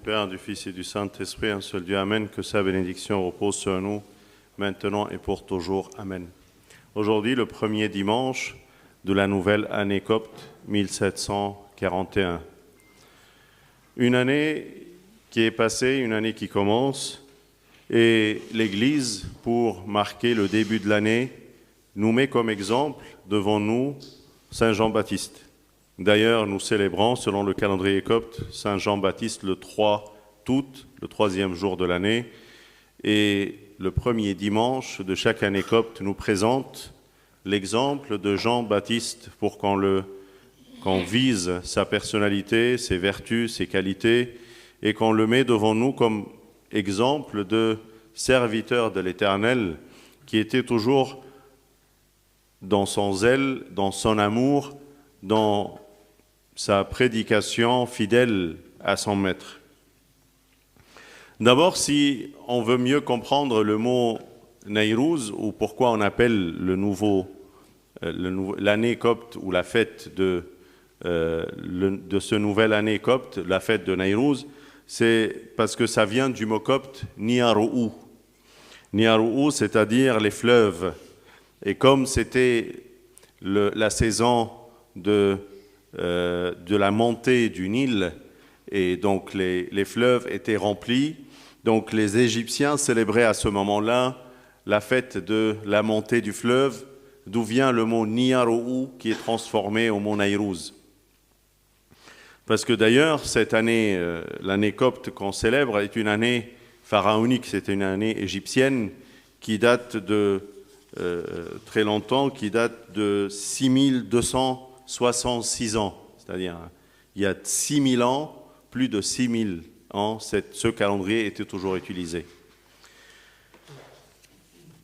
Père, du Fils et du Saint-Esprit, un seul Dieu, Amen, que sa bénédiction repose sur nous, maintenant et pour toujours, Amen. Aujourd'hui, le premier dimanche de la nouvelle année copte 1741. Une année qui est passée, une année qui commence, et l'Église, pour marquer le début de l'année, nous met comme exemple devant nous Saint Jean-Baptiste. D'ailleurs, nous célébrons, selon le calendrier copte, Saint Jean-Baptiste le 3 août, le troisième jour de l'année, et le premier dimanche de chaque année copte nous présente l'exemple de Jean-Baptiste pour qu'on vise sa personnalité, ses vertus, ses qualités, et qu'on le met devant nous comme exemple de serviteur de l'Éternel, qui était toujours dans son zèle, dans son amour, dans sa prédication fidèle à son maître. D'abord, si on veut mieux comprendre le mot Nayrouz, ou pourquoi on appelle l'année copte ou la fête de ce nouvel année copte, la fête de Nayrouz, c'est parce que ça vient du mot copte Niaro'ou. Niaro'ou, c'est-à-dire les fleuves. Et comme c'était la saison de la montée du Nil, et donc les fleuves étaient remplis, donc les Égyptiens célébraient à ce moment-là la fête de la montée du fleuve, d'où vient le mot Niaro'ou qui est transformé au mot Nayrouz. Parce que d'ailleurs, cette année, l'année copte qu'on célèbre est une année pharaonique, c'était une année égyptienne qui date de très longtemps, qui date de 6266 ans, c'est-à-dire il y a 6000 ans, plus de 6000 ans, ce calendrier était toujours utilisé.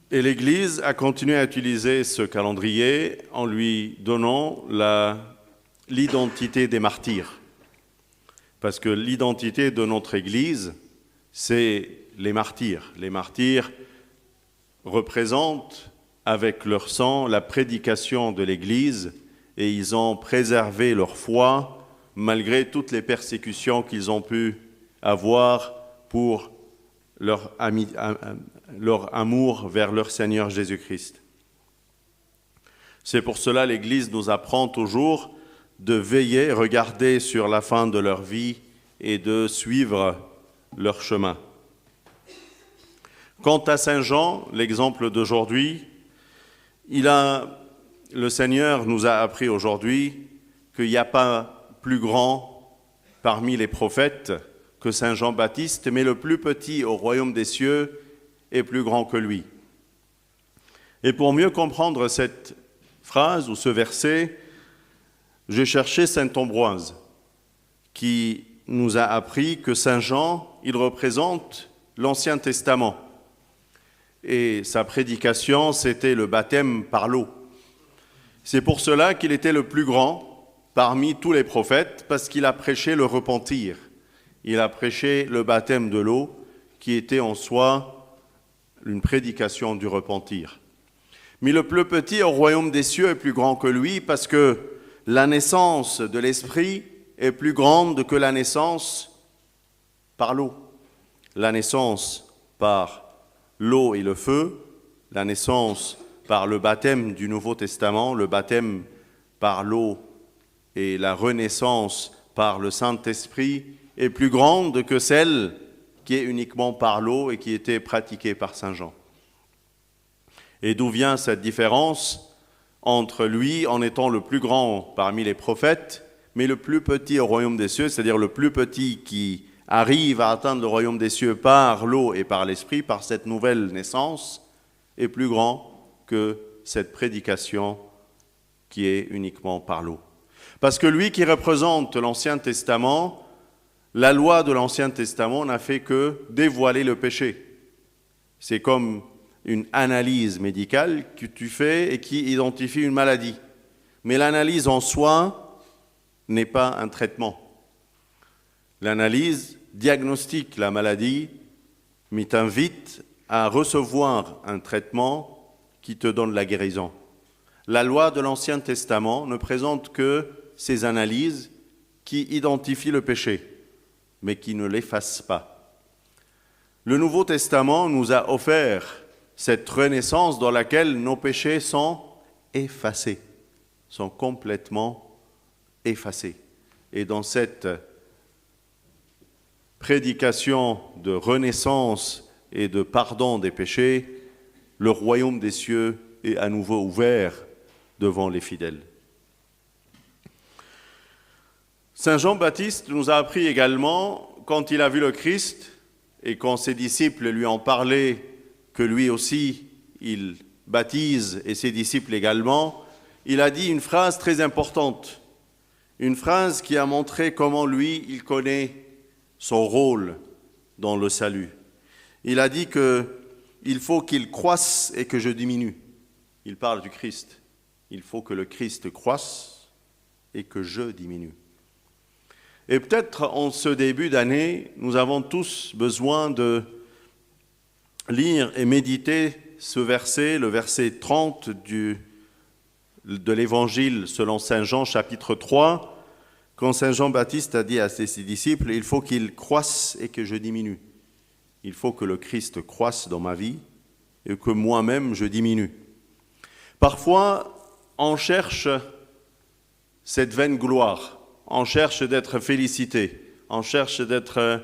Et l'Église a continué à utiliser ce calendrier en lui donnant l'identité des martyrs. Parce que l'identité de notre Église, c'est les martyrs. Les martyrs représentent avec leur sang la prédication de l'Église et ils ont préservé leur foi malgré toutes les persécutions qu'ils ont pu avoir pour leur amour vers leur Seigneur Jésus-Christ. C'est pour cela que l'Église nous apprend toujours de veiller, regarder sur la fin de leur vie et de suivre leur chemin. Quant à Saint Jean, l'exemple d'aujourd'hui, le Seigneur nous a appris aujourd'hui qu'il n'y a pas plus grand parmi les prophètes que Saint Jean-Baptiste, mais le plus petit au royaume des cieux est plus grand que lui. Et pour mieux comprendre cette phrase ou ce verset, j'ai cherché Saint Ambroise, qui nous a appris que Saint Jean, il représente l'Ancien Testament. Et sa prédication, c'était le baptême par l'eau. C'est pour cela qu'il était le plus grand parmi tous les prophètes, parce qu'il a prêché le repentir. Il a prêché le baptême de l'eau, qui était en soi une prédication du repentir. Mais le plus petit au royaume des cieux est plus grand que lui, parce que la naissance de l'Esprit est plus grande que la naissance par l'eau. La naissance par l'eau et le feu, la naissance par le baptême du Nouveau Testament, le baptême par l'eau et la renaissance par le Saint-Esprit est plus grande que celle qui est uniquement par l'eau et qui était pratiquée par Saint Jean. Et d'où vient cette différence entre lui en étant le plus grand parmi les prophètes, mais le plus petit au royaume des cieux, c'est-à-dire le plus petit qui arrive à atteindre le royaume des cieux par l'eau et par l'esprit, par cette nouvelle naissance, est plus grand que cette prédication qui est uniquement par l'eau. Parce que lui qui représente l'Ancien Testament, la loi de l'Ancien Testament n'a fait que dévoiler le péché. C'est comme une analyse médicale que tu fais et qui identifie une maladie. Mais l'analyse en soi n'est pas un traitement. L'analyse diagnostique la maladie, mais t'invite à recevoir un traitement qui te donne la guérison. La loi de l'Ancien Testament ne présente que ces analyses qui identifient le péché. mais qui ne l'efface pas. Le Nouveau Testament nous a offert cette renaissance dans laquelle nos péchés sont effacés, sont complètement effacés. Et dans cette prédication de renaissance et de pardon des péchés, le royaume des cieux est à nouveau ouvert devant les fidèles. Saint Jean-Baptiste nous a appris également, quand il a vu le Christ et quand ses disciples lui ont parlé que lui aussi il baptise et ses disciples également, il a dit une phrase très importante, une phrase qui a montré comment lui, il connaît son rôle dans le salut. Il a dit qu'il faut qu'il croisse et que je diminue. Il parle du Christ. Il faut que le Christ croisse et que je diminue. Et peut-être en ce début d'année, nous avons tous besoin de lire et méditer ce verset, le verset 30 de l'Évangile selon Saint Jean, chapitre 3, quand Saint Jean-Baptiste a dit à ses disciples, « Il faut qu'il croisse et que je diminue. Il faut que le Christ croisse dans ma vie et que moi-même je diminue. » Parfois, on cherche cette vaine gloire, on cherche d'être félicité, on cherche d'être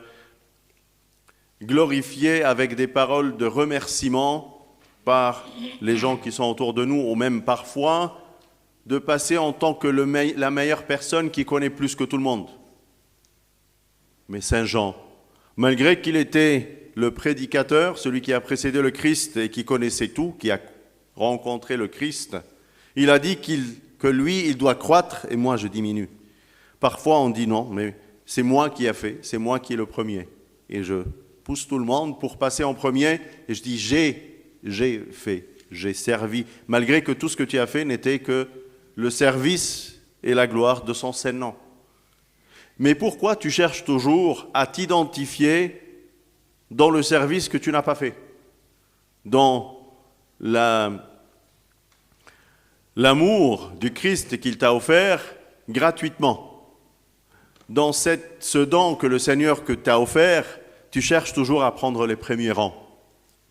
glorifié avec des paroles de remerciement par les gens qui sont autour de nous, ou même parfois de passer en tant que la meilleure personne qui connaît plus que tout le monde. Mais Saint Jean, malgré qu'il était le prédicateur, celui qui a précédé le Christ et qui connaissait tout, qui a rencontré le Christ, il a dit que lui, il doit croître et moi, je diminue. Parfois, on dit non, mais c'est moi qui ai fait, c'est moi qui est le premier. Et je pousse tout le monde pour passer en premier et je dis j'ai fait, j'ai servi, malgré que tout ce que tu as fait n'était que le service et la gloire de son saint nom. Mais pourquoi tu cherches toujours à t'identifier dans le service que tu n'as pas fait, dans l'amour du Christ qu'il t'a offert gratuitement, dans ce don que le Seigneur que t'a offert, tu cherches toujours à prendre les premiers rangs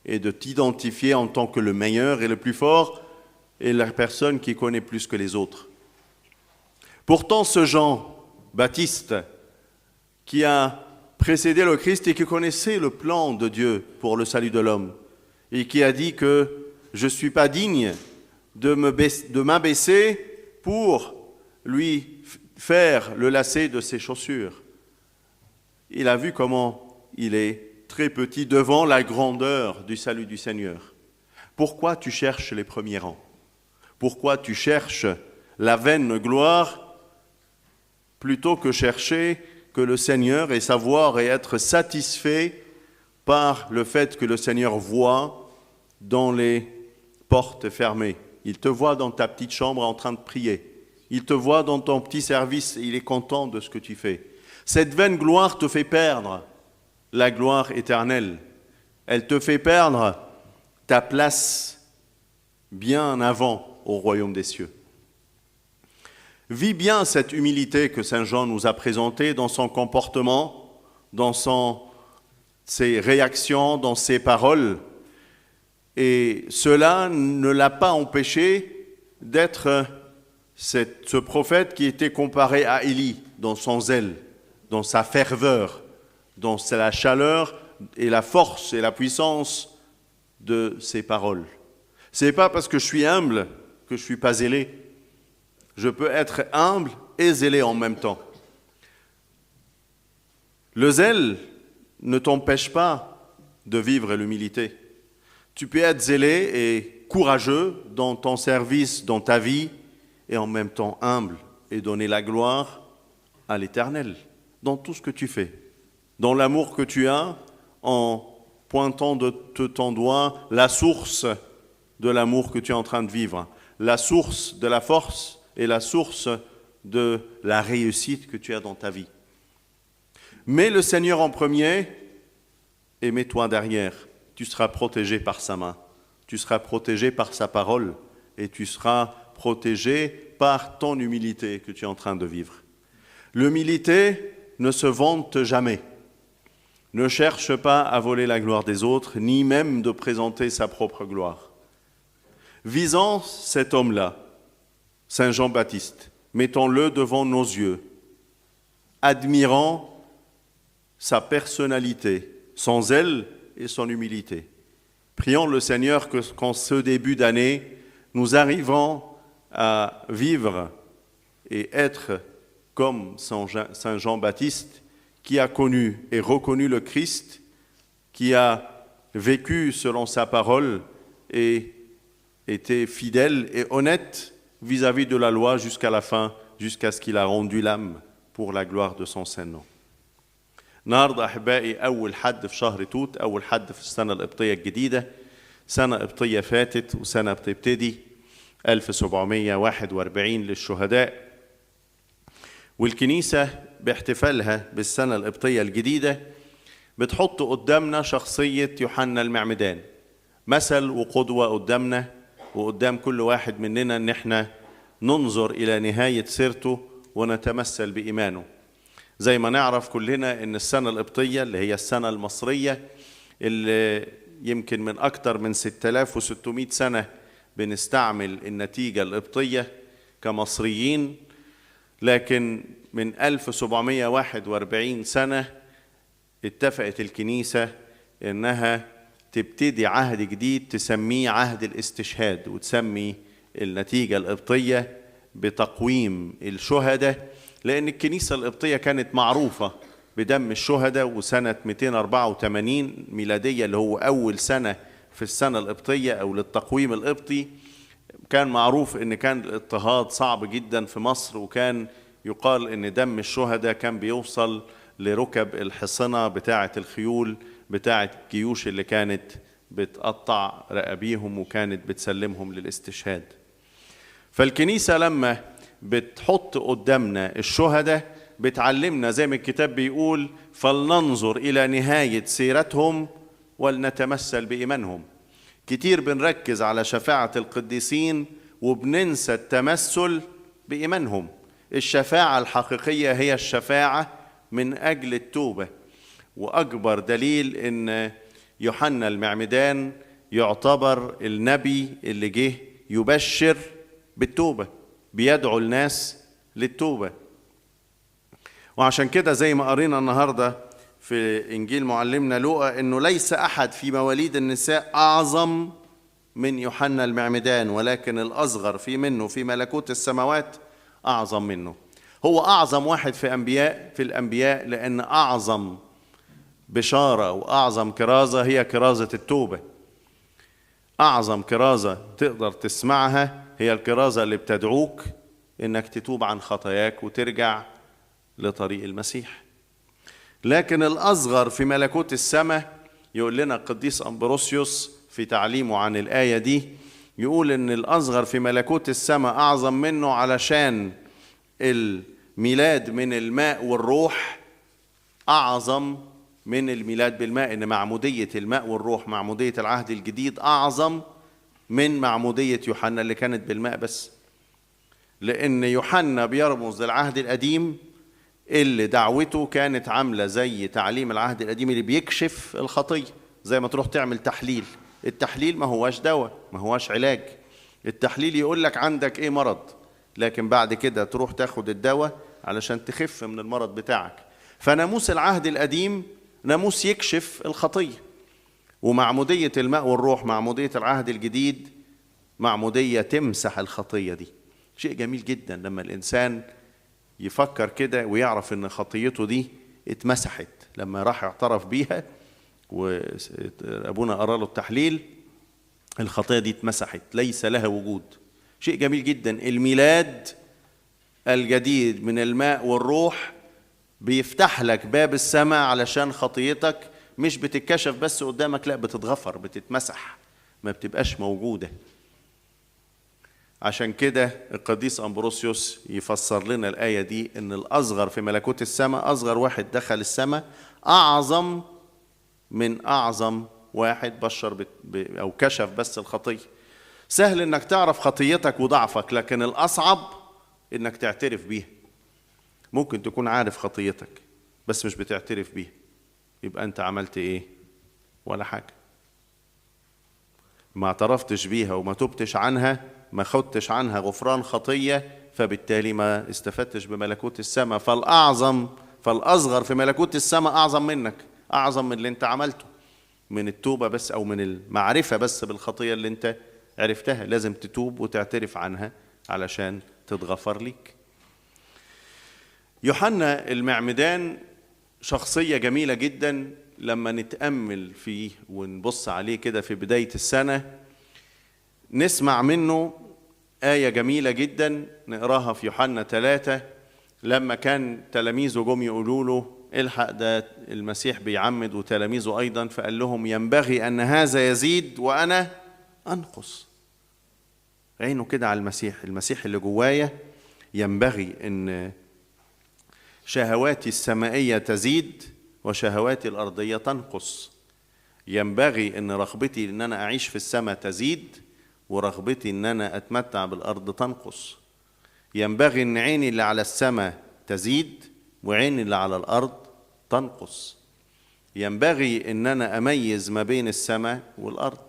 et de t'identifier en tant que le meilleur et le plus fort et la personne qui connaît plus que les autres. Pourtant, ce Jean-Baptiste qui a précédé le Christ et qui connaissait le plan de Dieu pour le salut de l'homme et qui a dit que je ne suis pas digne de m'abaisser pour lui faire le lacet de ses chaussures. Il a vu comment il est très petit devant la grandeur du salut du Seigneur. Pourquoi tu cherches les premiers rangs? Pourquoi tu cherches la vaine gloire plutôt que chercher que le Seigneur et savoir et être satisfait par le fait que le Seigneur voit dans les portes fermées. Il te voit dans ta petite chambre en train de prier. Il te voit dans ton petit service et il est content de ce que tu fais. Cette vaine gloire te fait perdre la gloire éternelle. Elle te fait perdre ta place bien avant au royaume des cieux. Vis bien cette humilité que Saint Jean nous a présentée dans son comportement, dans ses réactions, dans ses paroles. Et cela ne l'a pas empêché d'être ce prophète qui était comparé à Élie dans son zèle, dans sa ferveur, dans la chaleur et la force et la puissance de ses paroles. Ce n'est pas parce que je suis humble que je ne suis pas zélé. Je peux être humble et zélé en même temps. Le zèle ne t'empêche pas de vivre l'humilité. Tu peux être zélé et courageux dans ton service, dans ta vie, et en même temps humble et donner la gloire à l'Éternel dans tout ce que tu fais. Dans l'amour que tu as, en pointant de ton doigt la source de l'amour que tu es en train de vivre, la source de la force et la source de la réussite que tu as dans ta vie. Mets le Seigneur en premier et mets-toi derrière. Tu seras protégé par sa main, tu seras protégé par sa parole et tu seras protégé par ton humilité que tu es en train de vivre. L'humilité ne se vante jamais. ne cherche pas à voler la gloire des autres, ni même de présenter sa propre gloire. Visant cet homme-là, Saint Jean-Baptiste, mettons-le devant nos yeux, admirant sa personnalité, son zèle et son humilité. Prions le Seigneur qu'en ce début d'année, nous arrivons à vivre et être comme Saint Jean-Baptiste, qui a connu et reconnu le Christ, qui a vécu selon sa parole et été fidèle et honnête vis-à-vis de la loi jusqu'à la fin, jusqu'à ce qu'il a rendu l'âme pour la gloire de son Saint-Nom. النهارده احبائي اول حد في شهر توت، اول حد في السنه القبطيه الجديده، سنه قبطيه فاتت وسنه بتبتدي 1741 للشهداء. والكنيسه باحتفالها بالسنه القبطيه الجديده بتحط قدامنا شخصيه يوحنا المعمدان، مثل وقدوه قدامنا وقدام كل واحد مننا ان احنا ننظر الى نهايه سيرته ونتمثل بايمانه. زي ما نعرف كلنا ان السنة القبطية اللي هي السنة المصرية اللي يمكن من اكتر من 6600 سنة بنستعمل النتيجة القبطية كمصريين، لكن من 1741 سنة اتفقت الكنيسة انها تبتدي عهد جديد تسميه عهد الاستشهاد، وتسمي النتيجة القبطية بتقويم الشهداء، لأن الكنيسة القبطية كانت معروفة بدم الشهداء. وسنة 284 ميلادية اللي هو أول سنة في السنة القبطية أو للتقويم القبطي، كان معروف إن كان الاضطهاد صعب جدا في مصر، وكان يقال إن دم الشهداء كان بيوصل لركب الحصنة بتاعة الخيول بتاعة الجيوش اللي كانت بتقطع رقابيهم وكانت بتسلمهم للاستشهاد. فالكنيسة لما بتحط قدامنا الشهداء بتعلمنا زي ما الكتاب بيقول فلننظر إلى نهاية سيرتهم ولنتمثل بإيمانهم. كتير بنركز على شفاعة القديسين وبننسى التمثل بإيمانهم. الشفاعة الحقيقية هي الشفاعة من أجل التوبة، وأكبر دليل إن يوحنا المعمدان يعتبر النبي اللي جه يبشر بالتوبة، بيدعو الناس للتوبة. وعشان كده زي ما قرينا النهاردة في إنجيل معلمنا لوقا إنه ليس أحد في مواليد النساء أعظم من يوحنا المعمدان، ولكن الأصغر منه في ملكوت السماوات أعظم منه. هو أعظم واحد في الأنبياء لأن أعظم بشارة وأعظم كرازة هي كرازة التوبة. أعظم كرازة تقدر تسمعها هي الكرازة اللي بتدعوك إنك تتوب عن خطاياك وترجع لطريق المسيح. لكن الأصغر في ملكوت السماء يقول لنا القديس أمبروسيوس في تعليمه عن الآية دي، يقول إن الأصغر في ملكوت السماء أعظم منه علشان الميلاد من الماء والروح أعظم من الميلاد بالماء، إن معمودية الماء والروح معمودية العهد الجديد أعظم من معمودية يوحنا اللي كانت بالماء بس. لأن يوحنا بيرمز للعهد القديم اللي دعوته كانت عاملة زي تعليم العهد القديم اللي بيكشف الخطية، زي ما تروح تعمل تحليل. التحليل ما هواش دواء، ما هواش علاج. التحليل يقول لك عندك ايه مرض، لكن بعد كده تروح تاخد الدواء علشان تخف من المرض بتاعك. فناموس العهد القديم ناموس يكشف الخطية، ومعمودية الماء والروح معمودية العهد الجديد معمودية تمسح الخطية دي. شيء جميل جدا لما الإنسان يفكر كده ويعرف إن خطيته دي اتمسحت لما راح اعترف بيها وأبونا قرأ له التحليل، الخطية دي اتمسحت ليس لها وجود. شيء جميل جدا. الميلاد الجديد من الماء والروح بيفتح لك باب السماء علشان خطيتك مش بتتكشف بس قدامك، لا بتتغفر، بتتمسح، ما بتبقاش موجودة. عشان كده القديس أمبروسيوس يفسر لنا الآية دي إن الأصغر في ملكوت السماء، أصغر واحد دخل السماء أعظم من أعظم واحد بشر أو كشف بس الخطية. سهل إنك تعرف خطيتك وضعفك، لكن الأصعب إنك تعترف بيها. ممكن تكون عارف خطيتك بس مش بتعترف بيها. يبقى أنت عملت إيه؟ ولا حاجة. ما اعترفتش بيها وما تبتش عنها، ما خدتش عنها غفران خطية، فبالتالي ما استفدتش بملكوت السماء. فالأصغر في ملكوت السماء أعظم منك، أعظم من اللي أنت عملته من التوبة بس، أو من المعرفة بس بالخطية اللي أنت عرفتها. لازم تتوب وتعترف عنها علشان تتغفر ليك. يوحنا المعمدان شخصية جميلة جدا لما نتأمل فيه ونبص عليه كده في بداية السنة. نسمع منه آية جميلة جدا نقراها في يوحنا 3، لما كان تلاميذه جم يقولوا له الحق ده المسيح بيعمد وتلاميذه أيضا، فقال لهم ينبغي أن هذا يزيد وأنا أنقص. عينه كده على المسيح اللي جوايا. ينبغي أن شهواتي السمائية تزيد وشهواتي الأرضية تنقص. ينبغي أن رغبتي أن أنا أعيش في السماء تزيد ورغبتي أن أنا أتمتع بالأرض تنقص. ينبغي أن عيني اللي على السماء تزيد وعيني اللي على الأرض تنقص. ينبغي أن أنا أميز ما بين السماء والأرض.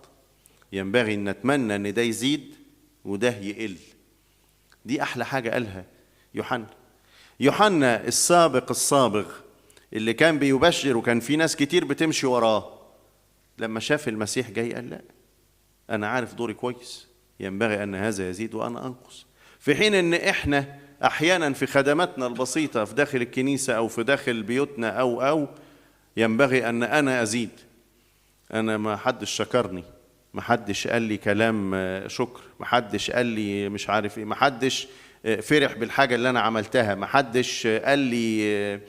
ينبغي أن أتمنى أن ده يزيد وده يقل. دي أحلى حاجة قالها يوحنا السابق الصابغ اللي كان بيبشر وكان في ناس كتير بتمشي وراه. لما شاف المسيح جاي قال لا، أنا عارف دوري كويس، ينبغي أن هذا يزيد وأنا أنقص. في حين أن إحنا أحيانا في خدماتنا البسيطة في داخل الكنيسة أو في داخل بيوتنا أو ينبغي أن أنا أزيد. أنا ما حدش شكرني، ما حدش قال لي كلام شكر، ما حدش قال لي مش عارف إيه، ما حدش فرح بالحاجة اللي أنا عملتها، ما حدش قال لي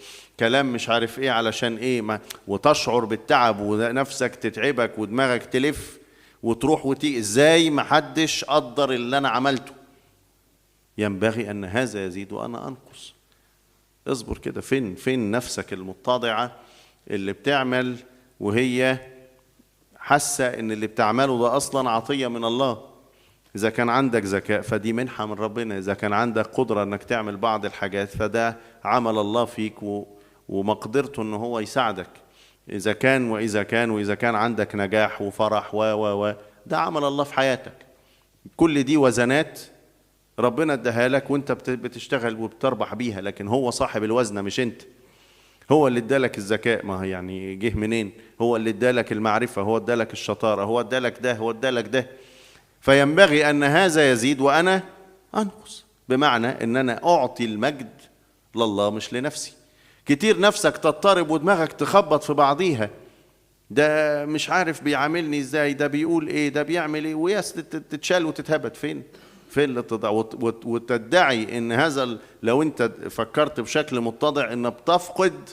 كلام مش عارف إيه علشان إيه، وتشعر بالتعب ونفسك تتعبك ودماغك تلف وتروح وتيجي. إزاي ما حدش قدر اللي أنا عملته؟ ينبغي أن هذا يزيد وأنا أنقص. اصبر كده. فين نفسك المتضعة اللي بتعمل وهي حاسة إن اللي بتعمله ده أصلا عطية من الله؟ إذا كان عندك ذكاء فدي منحة من ربنا، إذا كان عندك قدرة أنك تعمل بعض الحاجات فده عمل الله فيك ومقدرته أنه هو يساعدك. إذا كان عندك نجاح وفرح ده عمل الله في حياتك. كل دي وزنات ربنا اداها لك وانت بتشتغل وبتربح بيها، لكن هو صاحب الوزنة مش انت. هو اللي ادالك الذكاء، ما يعني جه منين؟ هو اللي ادالك المعرفة، هو ادالك الشطارة، هو ادالك ده. فينبغي أن هذا يزيد وأنا أنقص، بمعنى أن أنا أعطي المجد لله مش لنفسي. كتير نفسك تضطرب ودماغك تخبط في بعضيها، ده مش عارف بيعاملني ازاي، ده بيقول ايه، ده بيعمل ايه، وياس تتشال وتتهبط. فين الاتضاع؟ وتدعي ان هذا، لو انت فكرت بشكل متضع، ان بتفقد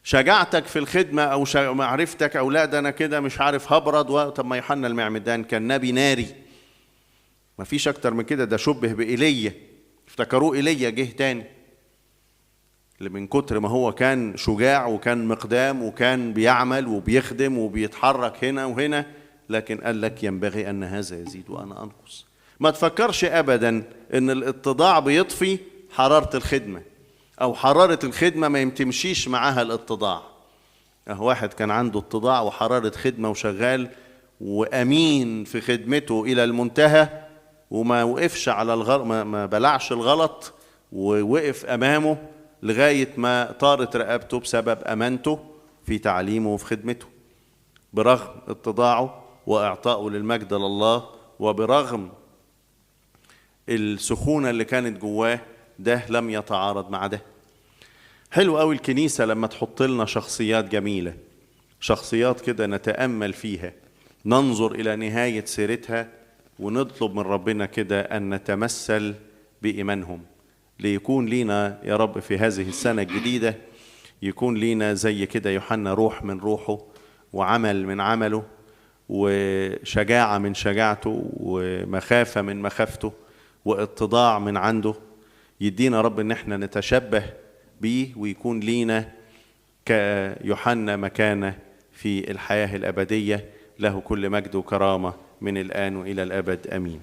شجاعتك في الخدمة أو معرفتك، أو لا ده أنا كده مش عارف هبرد. طب ما يوحنا المعمدان كان نبي ناري، ما فيش أكتر من كده. ده شبه بإيليا، افتكروه إيليا جه تاني، اللي من كتر ما هو كان شجاع وكان مقدام وكان بيعمل وبيخدم وبيتحرك هنا وهنا، لكن قال لك ينبغي أن هذا يزيد وأنا أنقص. ما تفكرش أبدا أن الاتضاع بيطفي حرارة الخدمة، أو حرارة الخدمة ما يمتمشيش معاها الاتضاع. واحد كان عنده اتضاع وحرارة خدمة وشغال وأمين في خدمته إلى المنتهى، وما وقفش على الغلط، ما بلعش الغلط، ووقف أمامه لغاية ما طارت رقبته بسبب أمانته في تعليمه وفي خدمته، برغم اتضاعه وإعطائه للمجد لله، وبرغم السخونة اللي كانت جواه. ده لم يتعارض مع ده. حلو قوي الكنيسة لما تحط لنا شخصيات جميلة، شخصيات كده نتأمل فيها، ننظر إلى نهاية سيرتها ونطلب من ربنا كده أن نتمثل بإيمانهم، ليكون لينا يا رب في هذه السنة الجديدة، يكون لينا زي كده يوحنا روح من روحه، وعمل من عمله، وشجاعة من شجاعته، ومخافة من مخافته، واتضاع من عنده. يدينا رب ان احنا نتشبه بيه، ويكون لينا كيوحنا مكانة في الحياة الأبدية. له كل مجد وكرامة من الآن وإلى الأبد. آمين.